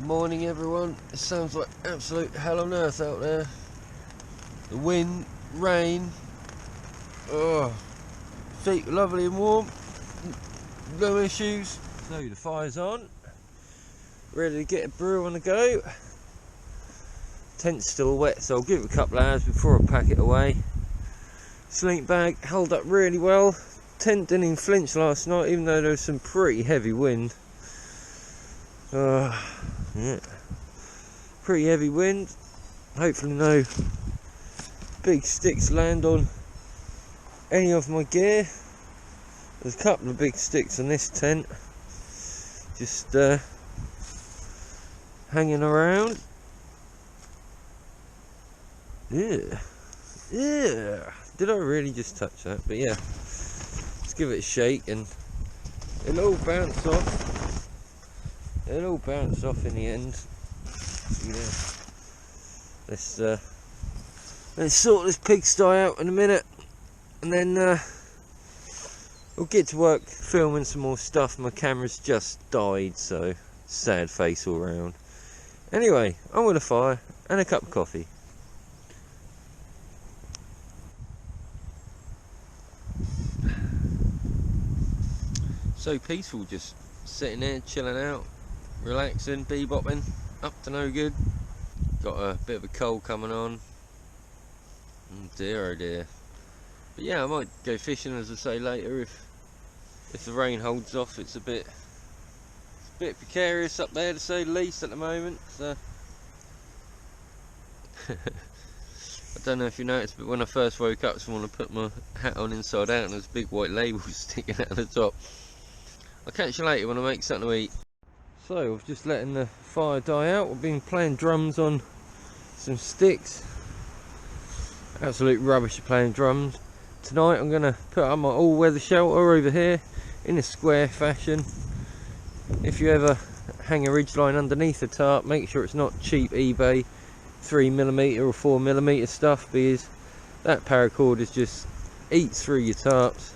Morning everyone. It sounds like absolute hell on earth out there. The wind, rain, feet are lovely and warm, no issues. So the fire's on, ready to get a brew on the go. Tent's still wet, so I'll give it a couple of hours before I pack it away. Sleeping bag held up really well. Tent didn't even flinch last night, even though there was some pretty heavy wind. Yeah, pretty heavy wind. Hopefully no big sticks land on any of my gear. There's a couple of big sticks on this tent, just hanging around. Yeah, did I really just touch that? But yeah, let's give it a shake and it'll all bounce off. It'll all bounce off in the end. So yeah, let's sort this pigsty out in a minute, and then we'll get to work filming some more stuff. My camera's just died, so sad face all round. Anyway, I'm with a fire and a cup of coffee. So peaceful, just sitting there chilling out, relaxing, bebopping, up to no good. Got a bit of a cold coming on. Oh dear. But yeah, I might go fishing, as I say, later if the rain holds off. It's a bit precarious up there, to say the least, at the moment. So I don't know if you noticed, but when I first woke up this morning, I put my hat on inside out and there's big white labels sticking out of the top. I'll catch you later when I make something to eat. So I've just letting the fire die out. I've been playing drums on some sticks. Absolute rubbish at playing drums. Tonight I'm going to put up my all-weather shelter over here in a square fashion. If you ever hang a ridgeline underneath a tarp, make sure it's not cheap eBay 3mm or 4mm stuff, because that paracord just eats through your tarps.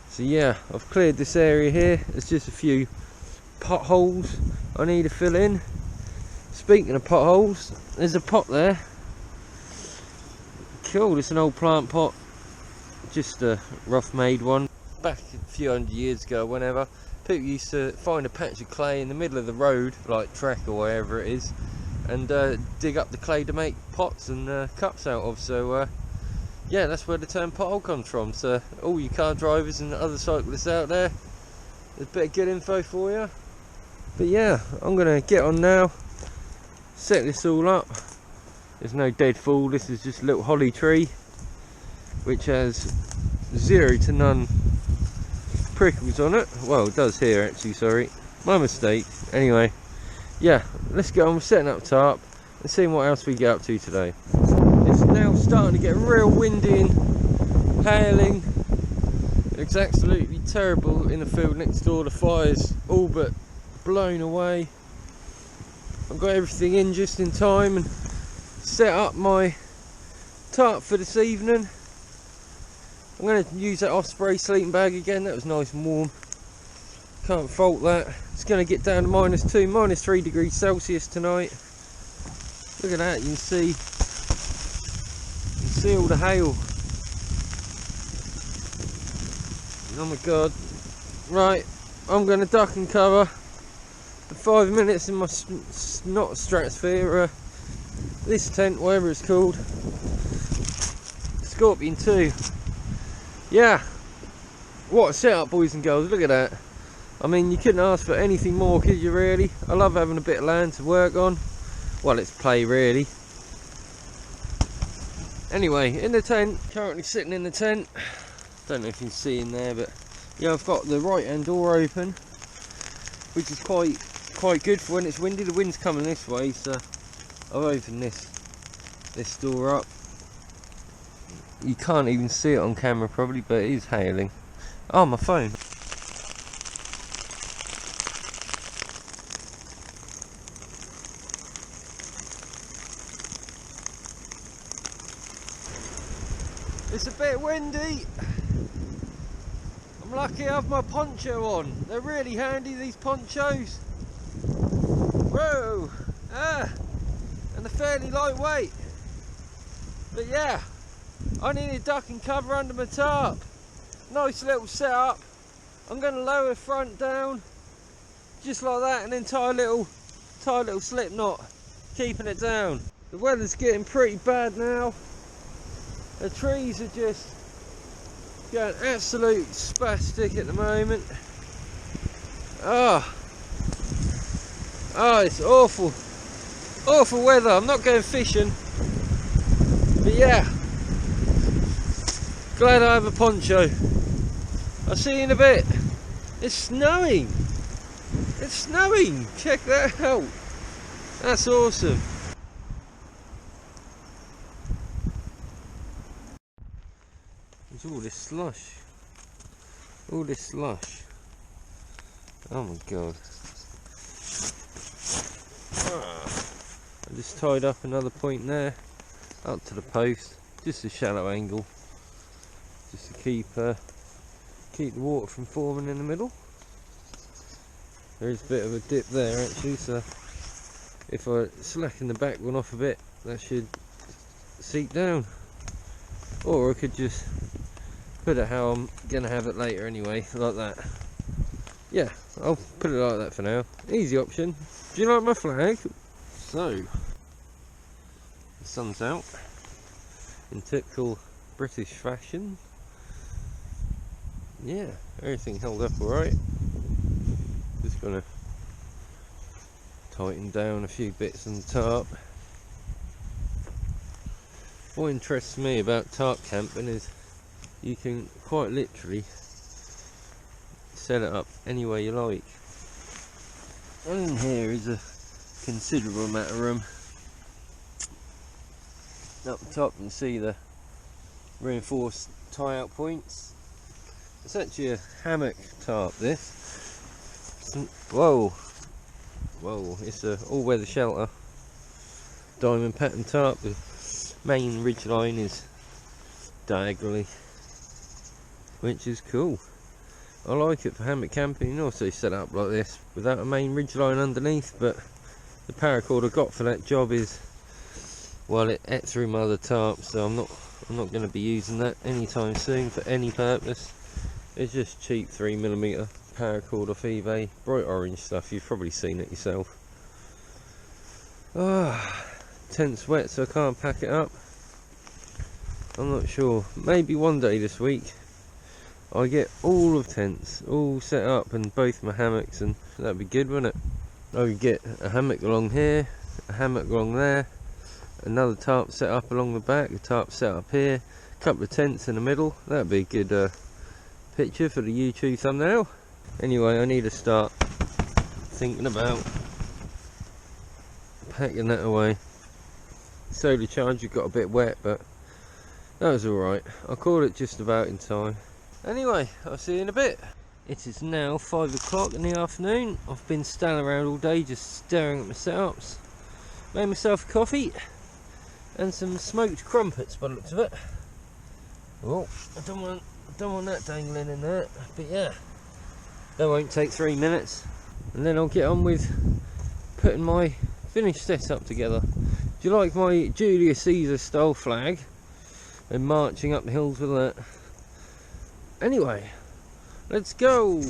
So yeah, I've cleared this area here. There's just a few potholes I need to fill in. Speaking of potholes, there's a pot there. Cool, it's an old plant pot, just a rough made one. Back a few hundred years ago, whenever, people used to find a patch of clay in the middle of the road, like track or wherever it is, and dig up the clay to make pots and cups out of. So yeah, that's where the term pothole comes from. So all you car drivers and other cyclists out there, there's a bit of good info for you. But yeah, I'm gonna get on now, set this all up. There's no dead fall, this is just a little holly tree which has 0 to none prickles on it. Well, it does here actually, sorry, my mistake. Anyway, yeah, let's get on with setting up tarp and seeing what else we get up to today. It's now starting to get real windy and hailing. It's absolutely terrible in the field next door. The fire's all but blown away. I've got everything in just in time and set up my tarp for this evening. I'm going to use that Osprey sleeping bag again. That was nice and warm, can't fault that. It's going to get down to -2, -3 degrees Celsius tonight. Look at that, you can see all the hail. Oh my god. Right, I'm going to duck and cover for 5 minutes in my not stratosphere, this tent, whatever it's called, Scorpion 2. Yeah, what a setup, boys and girls. Look at that. I mean, you couldn't ask for anything more, could you really? I love having a bit of land to work on. Well, it's play really. Anyway, in the tent, currently sitting in the tent. Don't know if you can see in there, but yeah, I've got the right hand door open, which is quite good for when it's windy. The wind's coming this way, so I've opened this door up. You can't even see it on camera probably, but it is hailing. Oh, my phone. It's a bit windy. I'm lucky I have my poncho on. They're really handy, these ponchos. Whoa! And they're fairly lightweight. But yeah, I need a duck and cover under my tarp. Nice little setup. I'm going to lower front down, just like that, and then tie a little slip knot, keeping it down. The weather's getting pretty bad now. The trees are just going absolute spastic at the moment. Oh, it's awful. Awful weather. I'm not going fishing. But yeah, glad I have a poncho. I'll see you in a bit. It's snowing. It's snowing. Check that out. That's awesome. There's all this slush. All this slush. Oh my god. I just tied up another point there, up to the post, just a shallow angle, just to keep the water from forming in the middle. There is a bit of a dip there actually, so if I slacken the back one off a bit, that should seep down. Or I could just put it how I'm gonna have it later anyway, like that. Yeah, I'll put it like that for now. Easy option. Do you like my flag? So, the sun's out in typical British fashion. Yeah, everything held up alright. Just gonna tighten down a few bits on the tarp. What interests me about tarp camping is you can quite literally set it up any way you like. And in here is a considerable amount of room. Up the top you can see the reinforced tie-out points. It's actually a hammock tarp, this. Whoa, it's a all-weather shelter. Diamond pattern tarp. The main ridge line is diagonally, which is cool. I like it for hammock camping. You can also set up like this without a main ridge line underneath, but the paracord I got for that job is, well, it ate through my other tarp, so I'm not going to be using that anytime soon for any purpose. It's just cheap 3mm paracord off eBay, bright orange stuff. You've probably seen it yourself. Tent's wet, so I can't pack it up. I'm not sure. Maybe one day this week I get all of tents all set up and both my hammocks, and that'd be good, wouldn't it? I would get a hammock along here, a hammock along there, another tarp set up along the back, a tarp set up here, a couple of tents in the middle. That'd be a good picture for the YouTube thumbnail. Anyway, I need to start thinking about packing that away. Solar charger got a bit wet, but that was alright. I caught it just about in time. Anyway, I'll see you in a bit. It is now 5 o'clock in the afternoon. I've been standing around all day just staring at my setups. Made myself a coffee and some smoked crumpets by the looks of it. Oh, I don't want that dangling in there, but yeah, that won't take 3 minutes, and then I'll get on with putting my finished setup together. Do you like my Julius Caesar style flag and marching up the hills with that? Anyway, let's go.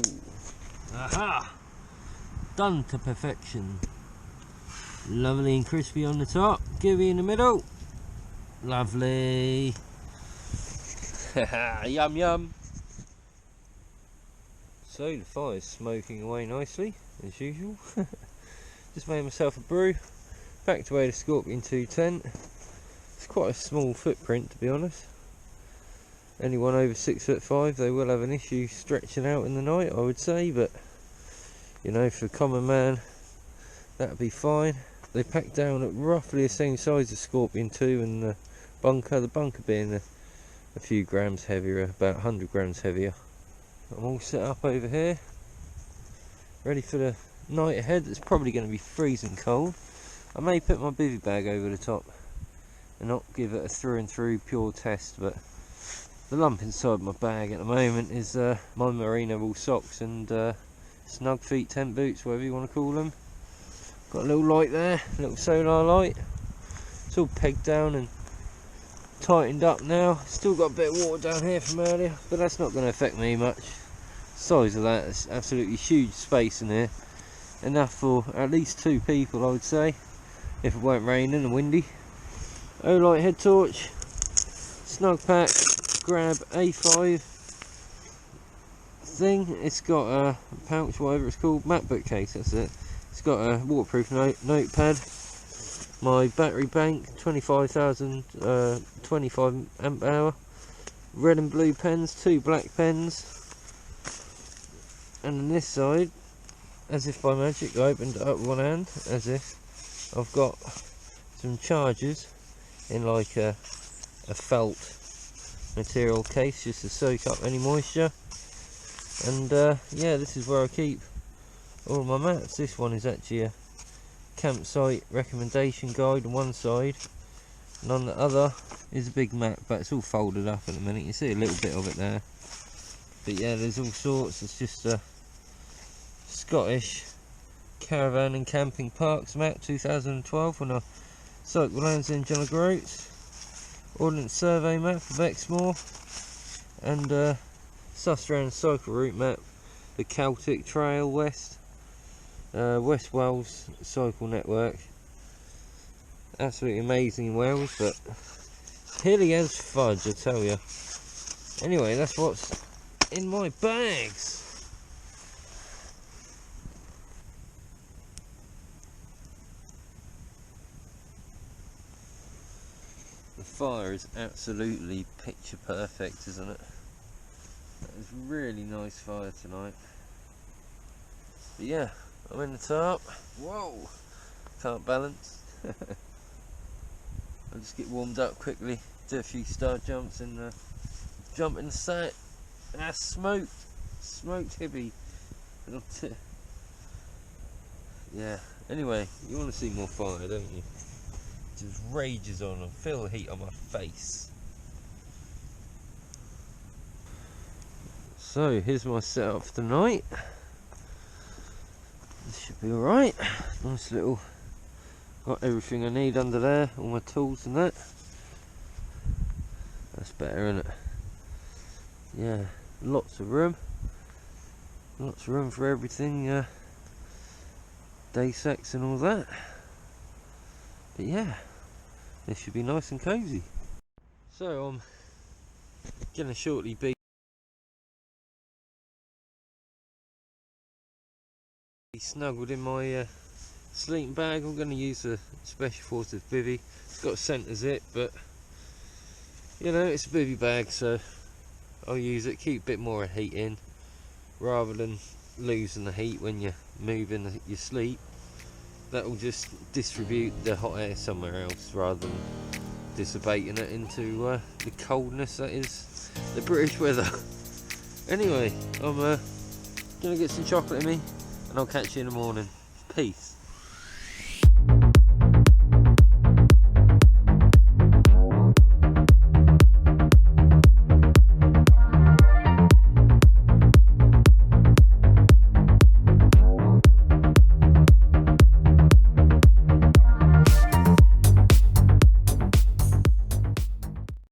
Aha! Done to perfection. Lovely and crispy on the top, gooey in the middle. Lovely. Yum yum. So the fire's smoking away nicely as usual. Just made myself a brew, packed away the Scorpion 2 tent. It's quite a small footprint, to be honest. Anyone over 6'5", they will have an issue stretching out in the night, I would say, but you know, for a common man that'd be fine. They packed down at roughly the same size as Scorpion 2 and the bunker being a few grams heavier, about 100 grams heavier. I'm all set up over here, ready for the night ahead. It's probably going to be freezing cold. I may put my bivvy bag over the top and not give it a through and through pure test, but the lump inside my bag at the moment is my merino wool socks and snug feet tent boots, whatever you want to call them. Got a little light there, a little solar light. It's all pegged down and tightened up now. Still got a bit of water down here from earlier, but that's not going to affect me much. Size of that, it's absolutely huge space in here. Enough for at least 2 people, I would say, if it weren't raining and windy. Olight head torch, snug pack, grab A5 thing. It's got a pouch, whatever it's called, MacBook case, that's it. It's got a waterproof notepad, my battery bank, 25,000 25 amp hour, red and blue pens, 2 black pens, and on this side, as if by magic, I opened it up with one hand, as if I've got some chargers in like a felt material case just to soak up any moisture. And yeah, this is where I keep all my mats. This one is actually a campsite recommendation guide on one side, and on the other is a big map, but it's all folded up at the minute. You see a little bit of it there, but yeah, there's all sorts. It's just a Scottish caravan and camping parks map 2012 when I cycled Lansdowne and John O'Groats, Ordnance Survey map of Exmoor, and Sustrand cycle route map, the Celtic Trail West, West Wales cycle network. Absolutely amazing in Wales, but hilly as fudge, I tell you. Anyway, that's what's in my bags. The fire is absolutely picture perfect, isn't it? That is really nice fire tonight. But yeah, I'm in the tarp. Whoa! Can't balance. I'll just get warmed up quickly, do a few star jumps and jump in the sack. Ah, smoked hippie. Yeah, anyway, you want to see more fire, don't you? It just rages on and feel the heat on my face. So here's my setup for tonight. This should be alright. Nice little, got everything I need under there, all my tools and that. That's better, isn't it? Yeah, lots of room for everything, day sacks and all that. But yeah, this should be nice and cosy. So I'm gonna shortly be snuggled in my sleeping bag. I'm going to use a Special Forces bivvy. It's got a centre zip, but you know, it's a bivvy bag, so I'll use it, keep a bit more heat in rather than losing the heat when you're moving your sleep. That will just distribute the hot air somewhere else rather than dissipating it into the coldness that is the British weather. Anyway, I'm gonna get some chocolate in me, and I'll catch you in the morning. Peace.